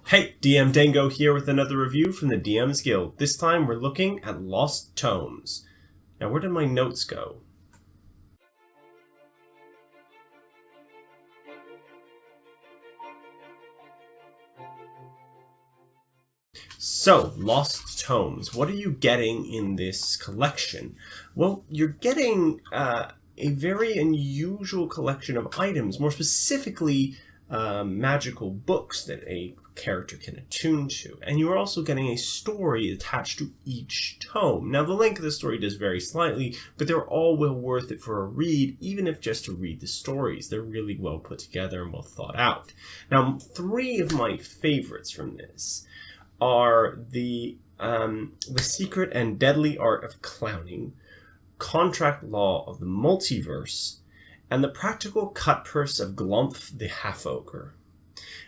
Hey, DM Dango here with another review from the DM's Guild. This time we're looking at Lost Tomes. Now, where did my notes go? So, Lost Tomes. What are you getting in this collection? Well, you're getting a very unusual collection of items, more specifically magical books that a character can attune to. And you're also getting a story attached to each tome. Now, the length of the story does vary slightly, but they're all well worth it for a read, even if just to read the stories. They're really well put together and well thought out. Now, three of my favorites from this are the Secret and Deadly Art of Clowning, Contract Law of the Multiverse, and the Practical Cutpurse of Glump the Half-Ogre.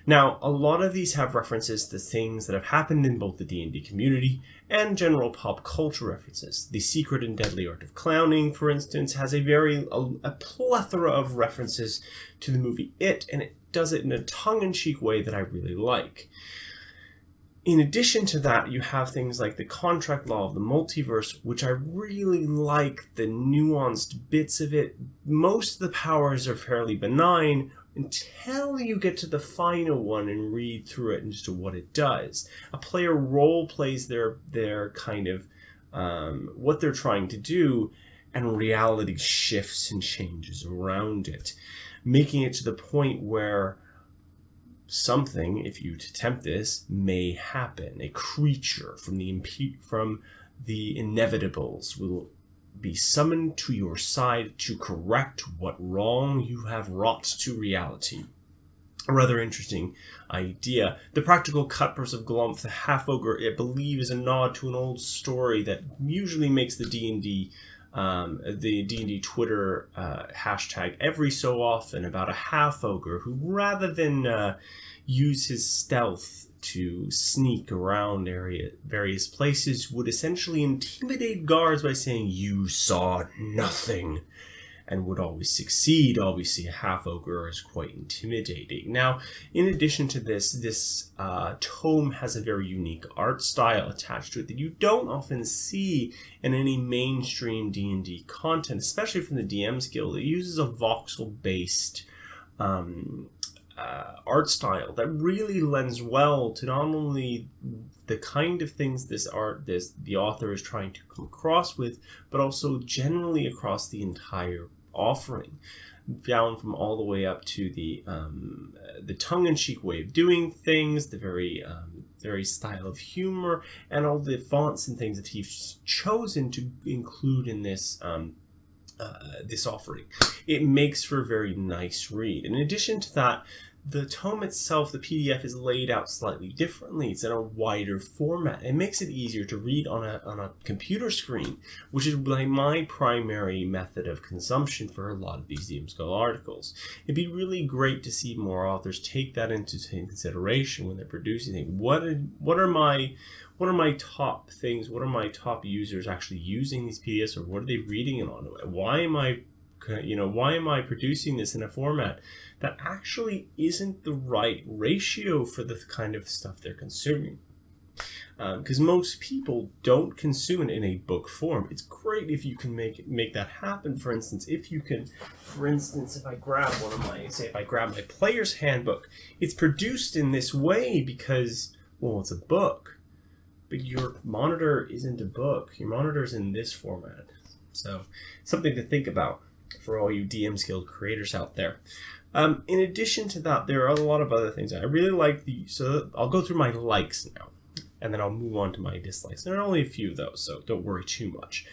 Now, a lot of these have references to things that have happened in both the D&D community and general pop culture references. The Secret and Deadly Art of Clowning, for instance, has a plethora of references to the movie It, and it does it in a tongue-in-cheek way that I really like. In addition to that, you have things like the Contract Law of the Multiverse, which I really like the nuanced bits of it. Most of the powers are fairly benign until you get to the final one and read through it as to what it does. A player role plays their kind of what they're trying to do, and reality shifts and changes around it, making it to the point where something, if you attempt this, may happen. A creature from the inevitables will be summoned to your side to correct what wrong you have wrought to reality. A rather interesting idea. The Practical Cutpurse of Glump the Half-Ogre, I believe, is a nod to an old story that usually makes the D&D Twitter hashtag every so often about a half-ogre who, rather than use his stealth to sneak around various places, would essentially intimidate guards by saying, "You saw nothing," and would always succeed. Obviously, a half-ogre is quite intimidating. Now, in addition to this tome has a very unique art style attached to it that you don't often see in any mainstream D&D content, especially from the DM's Guild. It uses a voxel-based art style that really lends well to not only the kind of things the author is trying to come across with, but also generally across the entire offering, down from all the way up to the tongue-in-cheek way of doing things, the very style of humor, and all the fonts and things that he's chosen to include in this this offering. It makes for a very nice read. In addition to that, the tome itself, the PDF, is laid out slightly differently. It's in a wider format. It makes it easier to read on a computer screen, which is like my primary method of consumption for a lot of these DM's Guild articles. It'd be really great to see more authors take that into consideration when they're producing things. What are my top things? What are my top users actually using these PDFs, or what are they reading it on? Why am I producing this in a format that actually isn't the right ratio for the kind of stuff they're consuming? Because most people don't consume it in a book form. It's great if you can make that happen. For instance, if I grab my player's handbook, it's produced in this way because, well, it's a book, but your monitor isn't a book. Your monitor's in this format. So, something to think about for all you DM's Guild creators out there. In addition to that, there are a lot of other things. I really like so I'll go through my likes now, and then I'll move on to my dislikes. There are only a few, though, so don't worry too much.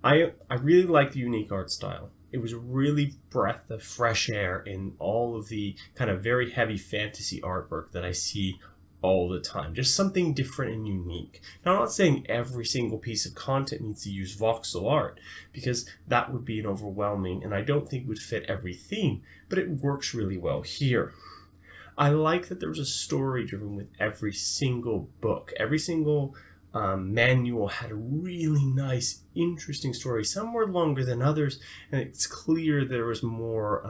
I really like the unique art style. It was a really breath of fresh air in all of the kind of very heavy fantasy artwork that I see all the time. Just something different and unique. Now, I'm not saying every single piece of content needs to use voxel art, because that would be an overwhelming, and I don't think would fit every theme, but it works really well here. I like that there was a story driven with every single book. Every single manual had a really nice, interesting story. Some were longer than others, and it's clear there was more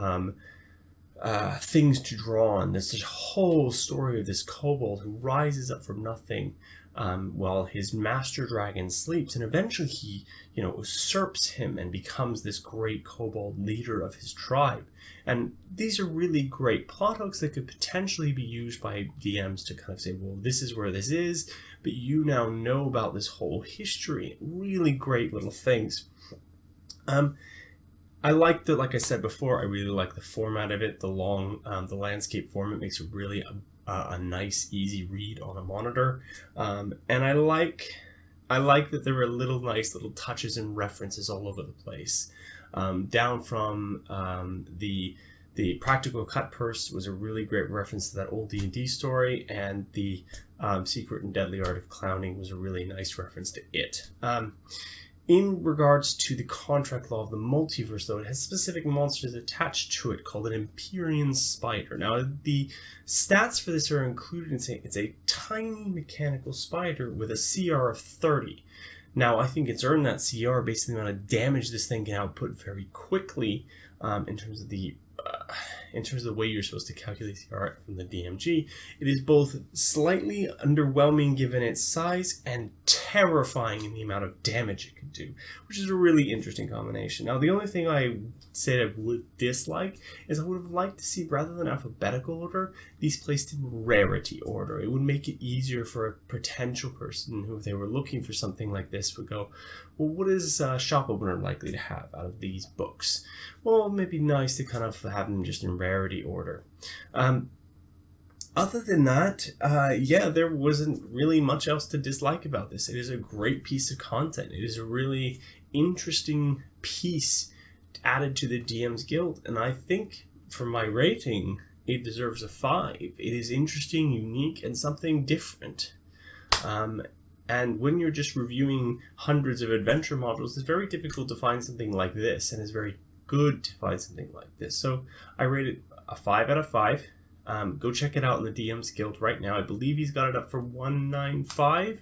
things to draw on. There's this whole story of this kobold who rises up from nothing while his master dragon sleeps, and eventually he, usurps him and becomes this great kobold leader of his tribe. And these are really great plot hooks that could potentially be used by DMs to kind of say, well, this is where this is, but you now know about this whole history. Really great little things. I like the, like I said before, I really like the format of it. The the landscape format makes it really a nice, easy read on a monitor. And I like that there are nice little touches and references all over the place. Down from the Practical Cut Purse was a really great reference to that old D&D story, and the Secret and Deadly Art of Clowning was a really nice reference to it. In regards to the contract law of the multiverse, though, it has specific monsters attached to it called an Empyrean spider. Now, the stats for this are included in saying it's a tiny mechanical spider with a CR of 30. Now, I think it's earned that CR based on the amount of damage this thing can output very quickly in terms of the way you're supposed to calculate CR from the DMG. It is both slightly underwhelming given its size and terrifying in the amount of damage it can do, which is a really interesting combination. Now, the only thing I said I would dislike is I would have liked to see, rather than alphabetical order, these placed in rarity order. It would make it easier for a potential person who, if they were looking for something like this, would go, well, what is Shop Opener likely to have out of these books? Well, it may be nice to kind of have them just in rarity order. Other than that, there wasn't really much else to dislike about this. It is a great piece of content. It is a really interesting piece added to the DM's Guild, and I think for my rating, it deserves a 5. It is interesting, unique, and something different. And when you're just reviewing hundreds of adventure modules, it's very difficult to find something like this, and it's very good to find something like this. So I rate it a 5 out of 5. Go check it out in the DM's Guild right now. I believe he's got it up for $195.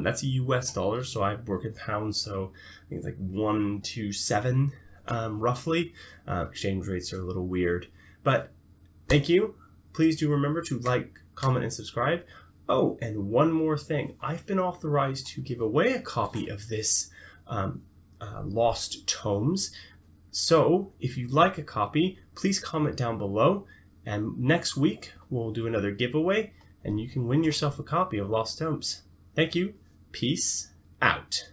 That's a US dollar, so I work in pounds, so I think it's like 127 roughly. Exchange rates are a little weird. But thank you. Please do remember to like, comment, and subscribe. Oh, and one more thing. I've been authorized to give away a copy of this Lost Tomes. So if you'd like a copy, please comment down below. And next week, we'll do another giveaway, and you can win yourself a copy of Lost Tomes. Thank you. Peace out.